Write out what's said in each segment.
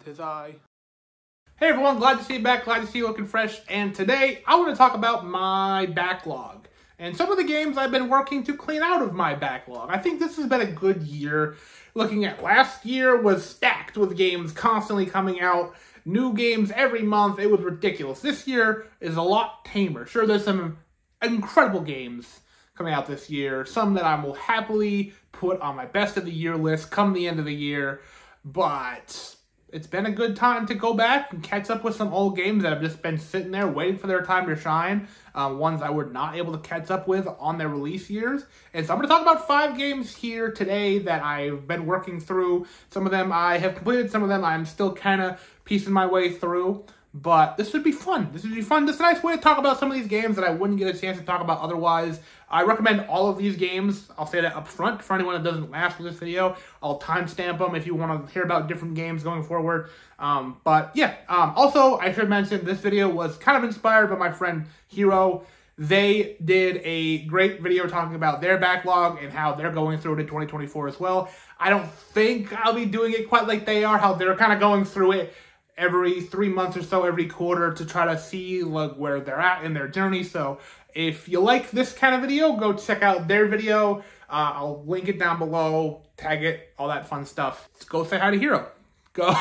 'Tis I. Hey everyone, glad to see you back, glad to see you looking fresh, and today I want to talk about my backlog and some of the games I've been working to clean out of my backlog. I think this has been a good year. Looking at last year was stacked with games constantly coming out, new games every month. It was ridiculous. This year is a lot tamer. Sure, there's some incredible games coming out this year, some that I will happily put on my best of the year list come the end of the year, but it's been a good time to go back and catch up with some old games that have just been sitting there waiting for their time to shine. Ones I were not able to catch up with on their release years. And so I'm going to talk about 5 games here today that I've been working through. Some of them I have completed, some of them I'm still kind of piecing my way through. But this would be fun. This would be fun. This is a nice way to talk about some of these games that I wouldn't get a chance to talk about otherwise. I recommend all of these games. I'll say that up front for anyone that doesn't last for this video. I'll timestamp them if you want to hear about different games going forward. But yeah, also I should mention this video was kind of inspired by my friend Hero. They did a great video talking about their backlog and how they're going through it in 2024 as well. I don't think I'll be doing it quite like they are, how they're kind of going through it every 3 months or so, every quarter, to try to see like where they're at in their journey. So if you like this kind of video, go check out their video. I'll link it down below, tag it, all that fun stuff. Go say hi to Hero. Go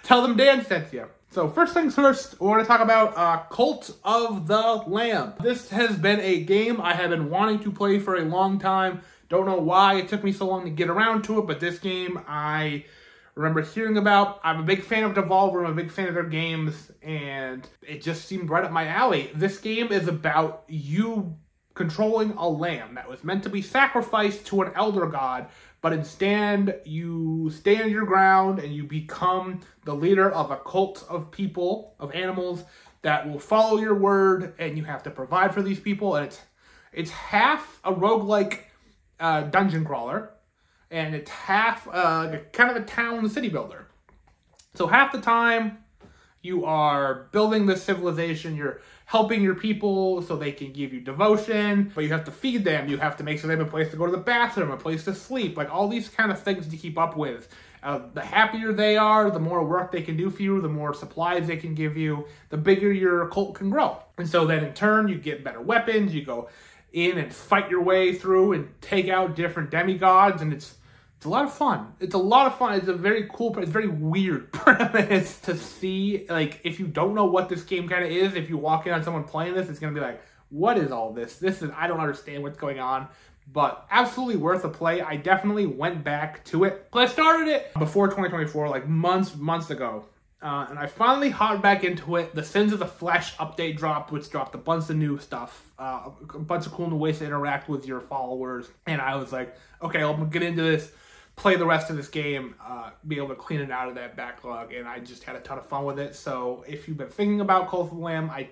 tell them Dan sent you. So first things first, we're going to talk about Cult of the Lamb. This has been a game I have been wanting to play for a long time. Don't know why it took me so long to get around to it, but this game I remember hearing about. I'm a big fan of Devolver, I'm a big fan of their games, and it just seemed right up my alley. This game is about you controlling a lamb that was meant to be sacrificed to an elder god, but instead you stand your ground and you become the leader of a cult of people, of animals, that will follow your word, and you have to provide for these people, and it's half a roguelike dungeon crawler, and it's half kind of a town city builder. So half the time you are building this civilization, you're helping your people so they can give you devotion, but you have to feed them, you have to make sure they have a place to go to the bathroom, a place to sleep, like all these kind of things to keep up with. The happier they are, the more work they can do for you, the more supplies they can give you, the bigger your cult can grow. And so then in turn, you get better weapons, you go in and fight your way through and take out different demigods, and it's a lot of fun. It's a lot of fun. It's a very cool, it's a very weird premise to see. Like, if you don't know what this game kind of is, if you walk in on someone playing this, it's going to be like, what is all this? I don't understand what's going on, but absolutely worth a play. I definitely went back to it. But I started it before 2024, like months ago. And I finally hopped back into it. The Sins of the Flesh update dropped, which dropped a bunch of new stuff, a bunch of cool new ways to interact with your followers. And I was like, okay, I'm going to get into this, play the rest of this game, be able to clean it out of that backlog, and I just had a ton of fun with it. So if you've been thinking about Cult of the Lamb, I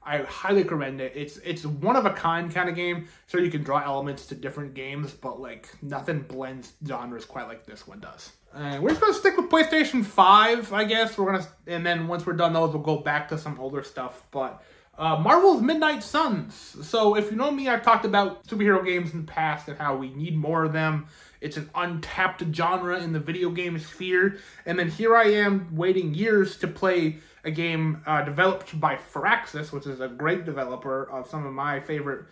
highly recommend it. It's one of a kind kind of game, so you can draw elements to different games, but like nothing blends genres quite like this one does. And we're just gonna stick with PlayStation 5, I guess. And then once we're done those, we'll go back to some older stuff. But Marvel's Midnight Suns. So if you know me, I've talked about superhero games in the past and how we need more of them. It's an untapped genre in the video game sphere. And then here I am waiting years to play a game developed by Firaxis, which is a great developer of some of my favorite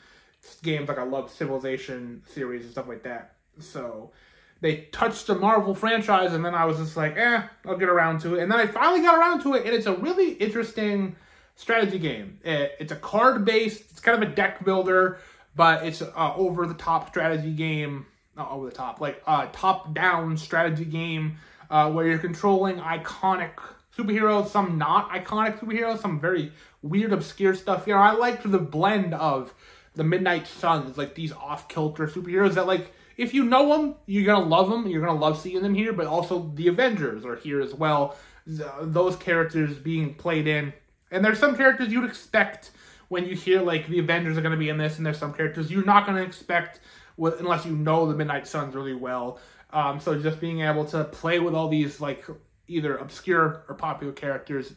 games. Like I love Civilization series and stuff like that. So they touched the Marvel franchise, and then I was just like, I'll get around to it. And then I finally got around to it, and it's a really interesting strategy game. It's a card-based, it's kind of a deck builder, but it's over-the-top strategy game. Not over the top, like top-down strategy game where you're controlling iconic superheroes, some not iconic superheroes, some very weird, obscure stuff. You know, I liked the blend of the Midnight Suns, like these off-kilter superheroes that, like, if you know them, you're going to love them, you're going to love seeing them here, but also the Avengers are here as well. Those characters being played in. And there's some characters you'd expect when you hear, like, the Avengers are going to be in this, and there's some characters you're not going to expect unless you know the Midnight Suns really well. So just being able to play with all these, like, either obscure or popular characters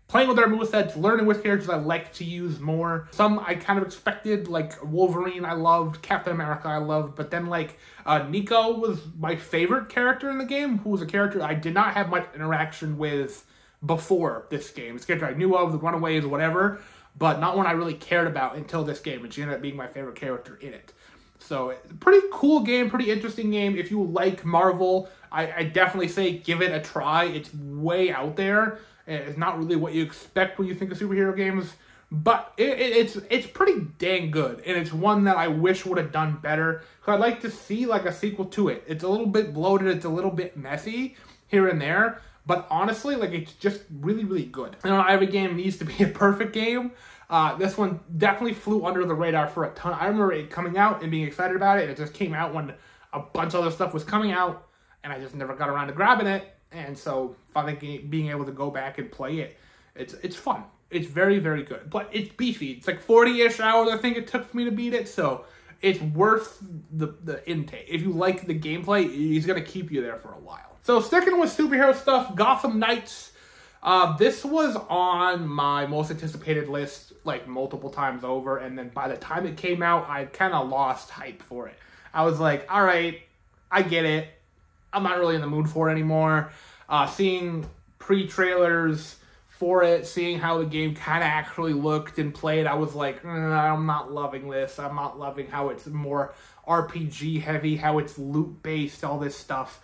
playing with their movesets, learning which characters I like to use more. Some I kind of expected, like Wolverine I loved, Captain America I loved, but then like Nico was my favorite character in the game, who was a character I did not have much interaction with before this game. It's a character I knew of, the Runaways, whatever, but not one I really cared about until this game, and she ended up being my favorite character in it. So, pretty cool game, pretty interesting game. If you like Marvel, I definitely say give it a try. It's way out there. It's not really what you expect when you think of superhero games, but it's pretty dang good, and it's one that I wish would have done better, because I'd like to see like a sequel to it. It's a little bit bloated, it's a little bit messy here and there, but honestly, like, it's just really, really good. I don't know, every game needs to be a perfect game. This one definitely flew under the radar for a ton. I remember it coming out and being excited about it. It just came out when a bunch of other stuff was coming out, and I just never got around to grabbing it. And so finally being able to go back and play it, it's fun. It's very, very good. But it's beefy. It's like 40-ish hours I think it took for me to beat it, so it's worth the intake. If you like the gameplay, he's going to keep you there for a while. So sticking with superhero stuff, Gotham Knights. This was on my most anticipated list like multiple times over, and then by the time it came out, I kind of lost hype for it. I was like, all right, I get it. I'm not really in the mood for it anymore. Seeing pre-trailers for it, seeing how the game kind of actually looked and played, I was like, I'm not loving this. I'm not loving how it's more RPG heavy, how it's loot based, all this stuff.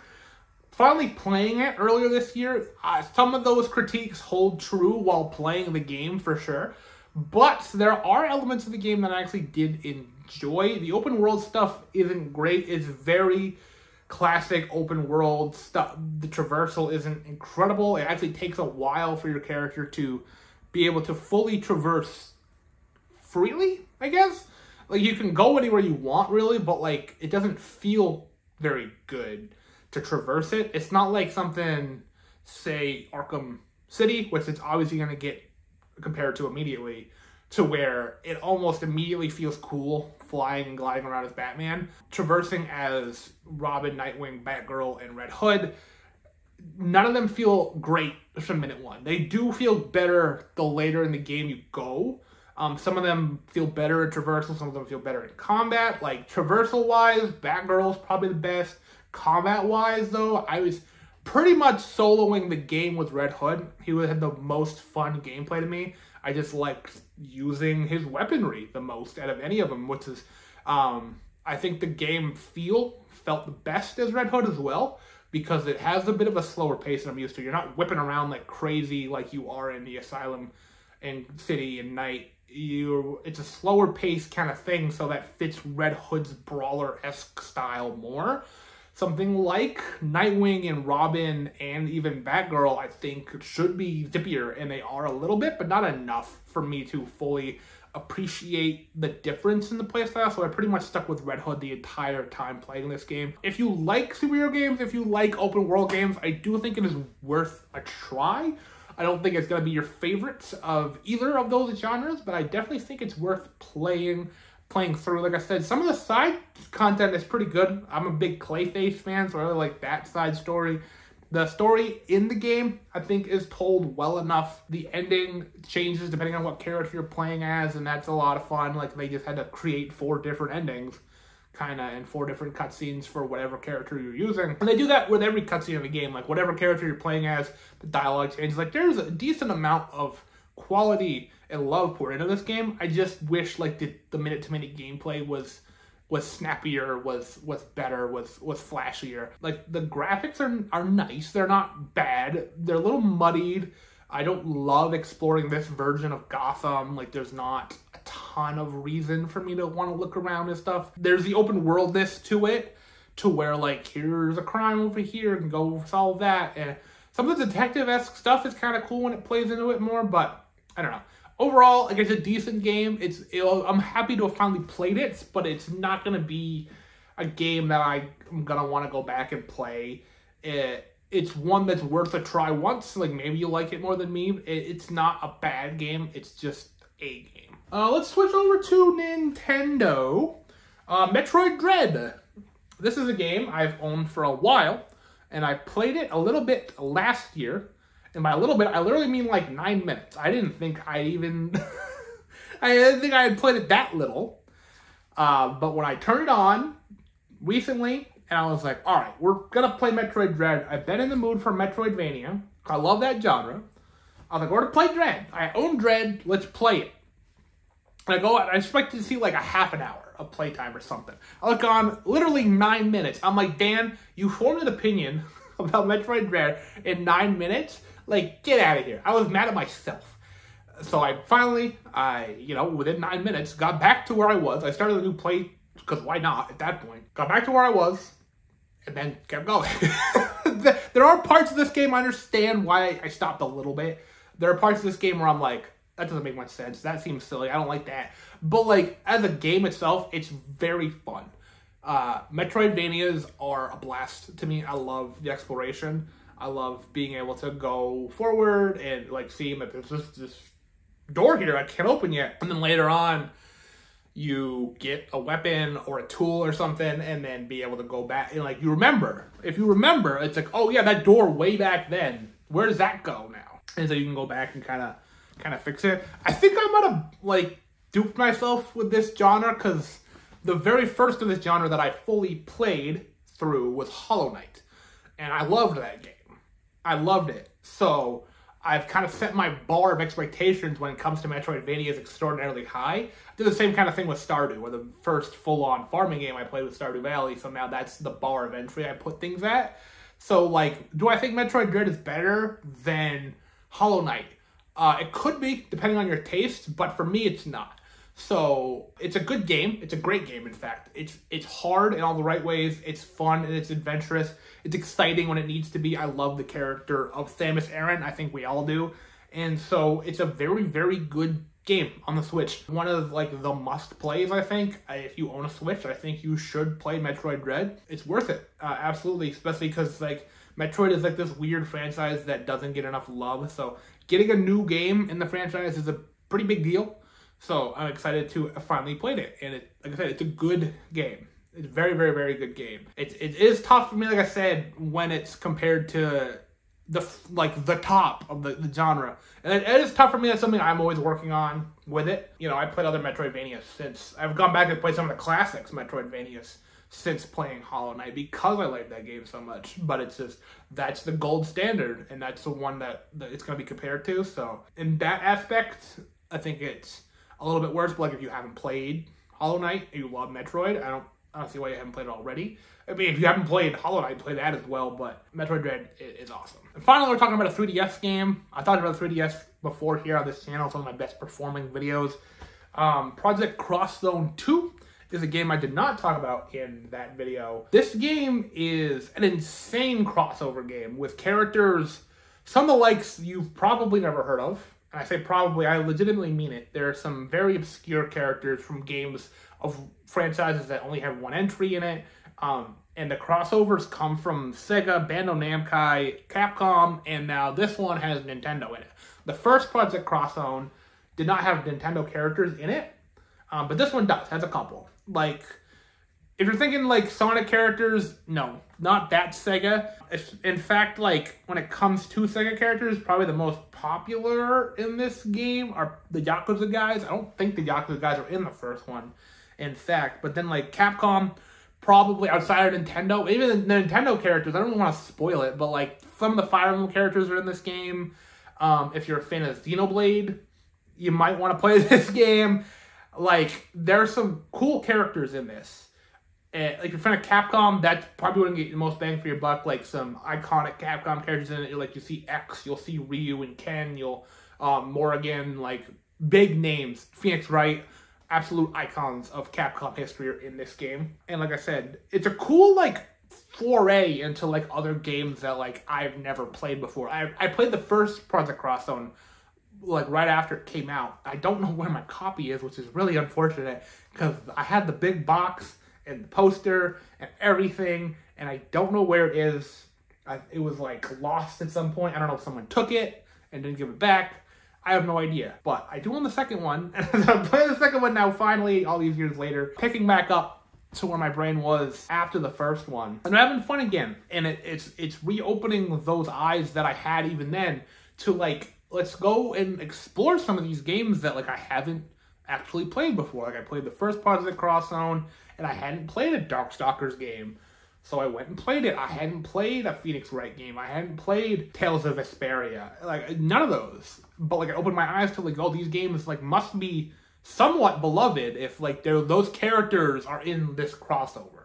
Finally playing it earlier this year, some of those critiques hold true while playing the game for sure, but there are elements of the game that I actually did enjoy. The open world stuff isn't great. It's very classic open world stuff. The traversal isn't incredible. It actually takes a while for your character to be able to fully traverse freely, I guess. Like, you can go anywhere you want, really, but like, it doesn't feel very good to traverse it. It's not like something, say, Arkham City, which it's obviously going to get compared to immediately, to where it almost immediately feels cool flying and gliding around as Batman. Traversing as Robin, Nightwing, Batgirl, and Red Hood, none of them feel great from minute one. They do feel better the later in the game you go. Some of them feel better at traversal, some of them feel better in combat. Like, traversal-wise, Batgirl's probably the best. Combat-wise, though, I was pretty much soloing the game with Red Hood. He had the most fun gameplay to me. I just liked using his weaponry the most out of any of them, which is, I think the game felt the best as Red Hood as well, because it has a bit of a slower pace than I'm used to. You're not whipping around like crazy like you are in the Asylum and City and Night. It's a slower pace kind of thing, so that fits Red Hood's brawler-esque style more. Something like Nightwing and Robin and even Batgirl, I think, should be zippier, and they are a little bit, but not enough for me to fully appreciate the difference in the playstyle, so I pretty much stuck with Red Hood the entire time playing this game. If you like superhero games, if you like open world games, I do think it is worth a try. I don't think it's going to be your favorite of either of those genres, but I definitely think it's worth playing through. Like I said, some of the side content is pretty good. I'm a big Clayface fan, so I really like that side story. The story in the game, I think, is told well enough. The ending changes depending on what character you're playing as, and that's a lot of fun. Like, they just had to create 4 different endings, kind of, and 4 different cutscenes for whatever character you're using. And they do that with every cutscene in the game. Like, whatever character you're playing as, the dialogue changes. Like, there's a decent amount of quality and love poured into this game. I just wish like the minute-to-minute gameplay was snappier, was better, was flashier. Like, the graphics are nice. They're not bad. They're a little muddied. I don't love exploring this version of Gotham. Like, there's not a ton of reason for me to want to look around and stuff. There's the open worldness to it, to where like, here's a crime over here and go solve that. And some of the detective-esque stuff is kind of cool when it plays into it more, but I don't know. Overall, like, it's a decent game. I'm happy to have finally played it, but it's not going to be a game that I'm going to want to go back and play. It's one that's worth a try once. Like, maybe you like it more than me. It's not a bad game. It's just a game. Let's switch over to Nintendo. Metroid Dread. This is a game I've owned for a while, and I played it a little bit last year. And by a little bit, I literally mean like 9 minutes. I didn't think I even, I didn't think I had played it that little. But when I turned it on recently, and I was like, all right, we're going to play Metroid Dread. I've been in the mood for Metroidvania. I love that genre. I was like, we're going to play Dread. I own Dread. Let's play it. And I go out, I expected to see like a half an hour of playtime or something. I look on, literally 9 minutes. I'm like, Dan, you formed an opinion about Metroid Dread in 9 minutes? Like, get out of here. I was mad at myself. So I finally, within 9 minutes, got back to where I was. I started a new play, because why not at that point? Got back to where I was, and then kept going. There are parts of this game I understand why I stopped a little bit. There are parts of this game where I'm like, that doesn't make much sense. That seems silly. I don't like that. But, like, as a game itself, it's very fun. Metroidvanias are a blast to me. I love the exploration. I love being able to go forward and, like, seeing that there's just this door here I can't open yet. And then later on, you get a weapon or a tool or something and then be able to go back. And, like, you remember. If you remember, it's like, oh, yeah, that door way back then. Where does that go now? And so you can go back and kind of fix it. I think I might have, like, duped myself with this genre because the very first of this genre that I fully played through was Hollow Knight. And I loved that game. I loved it. So I've kind of set my bar of expectations when it comes to Metroidvania is extraordinarily high. I did the same kind of thing with Stardew, where the first full-on farming game I played was Stardew Valley, so now that's the bar of entry I put things at. So, like, do I think Metroid Dread is better than Hollow Knight? It could be, depending on your taste, but for me, it's not. So, it's a good game. It's a great game, in fact. It's hard in all the right ways. It's fun and it's adventurous. It's exciting when it needs to be. I love the character of Samus Aran. I think we all do. And so, it's a very, very good game on the Switch. One of, like, the must-plays, I think. If you own a Switch, I think you should play Metroid Dread. It's worth it. Absolutely. Especially because, like, Metroid is, like, this weird franchise that doesn't get enough love. So, getting a new game in the franchise is a pretty big deal. So I'm excited to finally play it. And like I said, it's a good game. It's a very, very, very good game. It is tough for me, like I said, when it's compared to the top of the genre. And it is tough for me. That's something I'm always working on with it. You know, I played other Metroidvanias since I've gone back and played some of the classics Metroidvanias since playing Hollow Knight because I like that game so much. But it's just, that's the gold standard, and that's the one that it's going to be compared to. So in that aspect, I think it's a little bit worse. But like, if you haven't played Hollow Knight and you love Metroid, I don't see why you haven't played it already. I mean, if you haven't played Hollow Knight, play that as well, but Metroid Dread is awesome. And finally, we're talking about a 3DS game. I talked about 3DS before here on this channel. It's one of my best performing videos. Project Cross Zone 2 is a game I did not talk about in that video. This game is an insane crossover game with characters, some of the likes you've probably never heard of. And I say probably, I legitimately mean it. There are some very obscure characters from games of franchises that only have one entry in it. And the crossovers come from Sega, Bandai Namco, Capcom, and now this one has Nintendo in it. The first Project Cross Zone did not have Nintendo characters in it, but this one does, has a couple. Like, if you're thinking like Sonic characters, no, not that Sega. In fact, like, when it comes to Sega characters, probably the most popular in this game are the Yakuza guys. I don't think the Yakuza guys are in the first one, in fact. But then, like, Capcom, probably outside of Nintendo, even the Nintendo characters, I don't want to spoil it, but, like, some of the Fire Emblem characters are in this game. If you're a fan of Xenoblade, you might want to play this game. Like, there's some cool characters in this. Like, if you're a fan of Capcom, that's probably going to get the most bang for your buck. Like, some iconic Capcom characters in it. Like, you see X, you'll see Ryu and Ken, you'll, Morrigan, like, big names. Phoenix Wright, absolute icons of Capcom history are in this game. And like I said, it's a cool, like, foray into, like, other games that, like, I've never played before. I played the first Project Cross Zone, like, right after it came out. I don't know where my copy is, which is really unfortunate, because I had the big box and the poster and everything, and I don't know where it is. It was, like, lost at some point. I don't know if someone took it and didn't give it back. I have no idea. But I do own the second one, and I'm playing the second one now, finally, all these years later, picking back up to where my brain was after the first one. And I'm having fun again. And it's reopening those eyes that I had even then to like, let's go and explore some of these games that like I haven't actually played before. Like I played the first part of the Cross Zone and I hadn't played a Darkstalkers game. So I went and played it. I hadn't played a Phoenix Wright game. I hadn't played Tales of Vesperia. Like none of those. But like I opened my eyes to like, oh, these games like must be somewhat beloved if like those characters are in this crossover.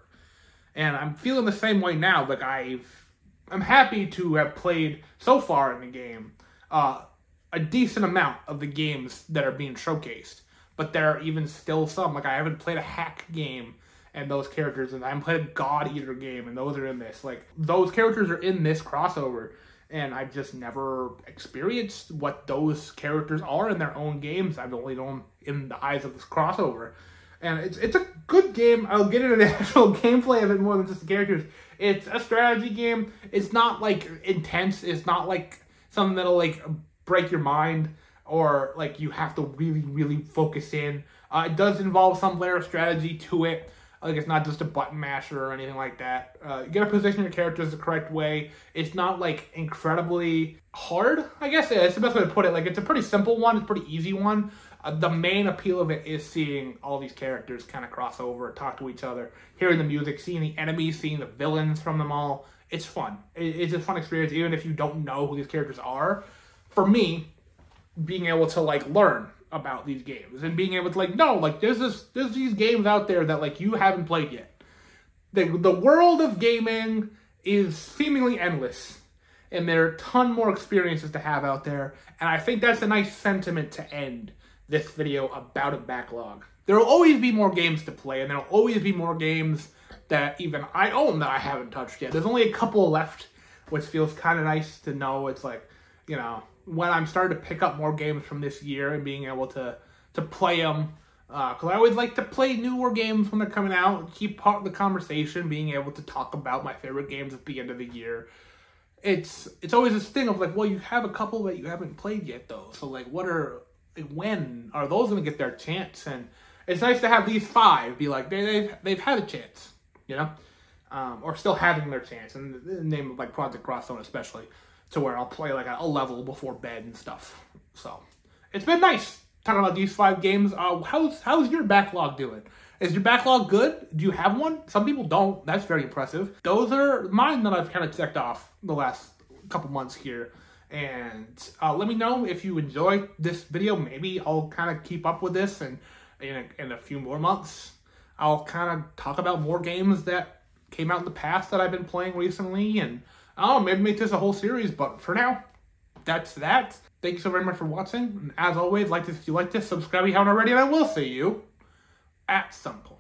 And I'm feeling the same way now. Like I'm happy to have played so far in the game a decent amount of the games that are being showcased. But there are even still some. Like I haven't played a hack game and those characters, and I haven't played a God Eater game, and those are in this. Like, those characters are in this crossover, and I've just never experienced what those characters are in their own games. I've only known in the eyes of this crossover. And it's a good game. I'll get into the actual gameplay of it more than just the characters. It's a strategy game. It's not, like, intense. It's not, like, something that'll, like, break your mind or, like, you have to really, really focus in. It does involve some layer of strategy to it. Like, it's not just a button masher or anything like that. You gotta position your characters the correct way. It's not, like, incredibly hard, I guess. It's the best way to put it. Like, it's a pretty simple one. It's a pretty easy one. The main appeal of it is seeing all these characters kind of cross over, talk to each other, hearing the music, seeing the enemies, seeing the villains from them all. It's fun. It's a fun experience, even if you don't know who these characters are. For me, being able to, like, learn about these games and being able to like, no, like there's these games out there that like you haven't played yet. The world of gaming is seemingly endless and there are a ton more experiences to have out there. And I think that's a nice sentiment to end this video about a backlog. There will always be more games to play and there will always be more games that even I own that I haven't touched yet. There's only a couple left, which feels kind of nice to know. It's like, you know, when I'm starting to pick up more games from this year and being able to play them. Because I always like to play newer games when they're coming out, keep part of the conversation, being able to talk about my favorite games at the end of the year. It's always this thing of like, well, you have a couple that you haven't played yet though. So like, when are those going to get their chance? And it's nice to have these 5 be like, they've had a chance, you know? Or still having their chance. And the name of like Project Cross Zone especially. To where I'll play like a level before bed and stuff. So it's been nice talking about these 5 games. How's your backlog doing? Is your backlog good? Do you have one? Some people don't. That's very impressive. Those are mine that I've kind of checked off the last couple months here. And let me know if you enjoyed this video. Maybe I'll kind of keep up with this and in a few more months. I'll kind of talk about more games that came out in the past that I've been playing recently and maybe make this a whole series, but for now, that's that. Thank you so very much for watching. And as always, like this if you like this, subscribe if you haven't already, and I will see you at some point.